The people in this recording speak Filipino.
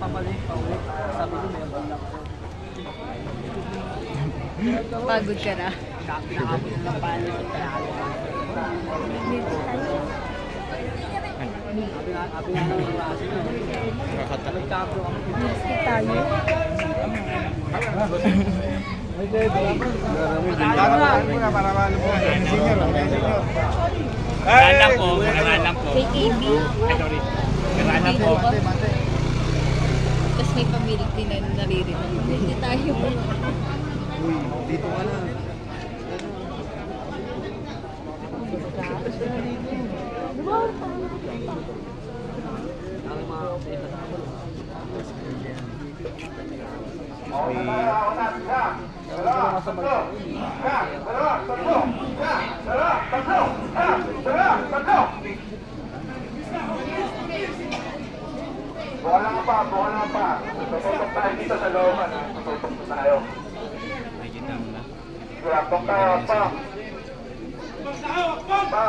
pabalik, pauwi. Sabi ko, may abang lang ako. Pagod ka na. Pinakabot na ng paano sa kaya. Abi nga naman yung klase na. Nagkapro kami. Music tayo. Karalan po, karalan po. KKB. Sorry. Karalan po. Tapos may pamilik din na naririnig. Hindi tayo. Uy, dito ka na. Wala pa. Tututok tayo dito sa looban. Tututok na tayo. Tututok tayo pa. Pa.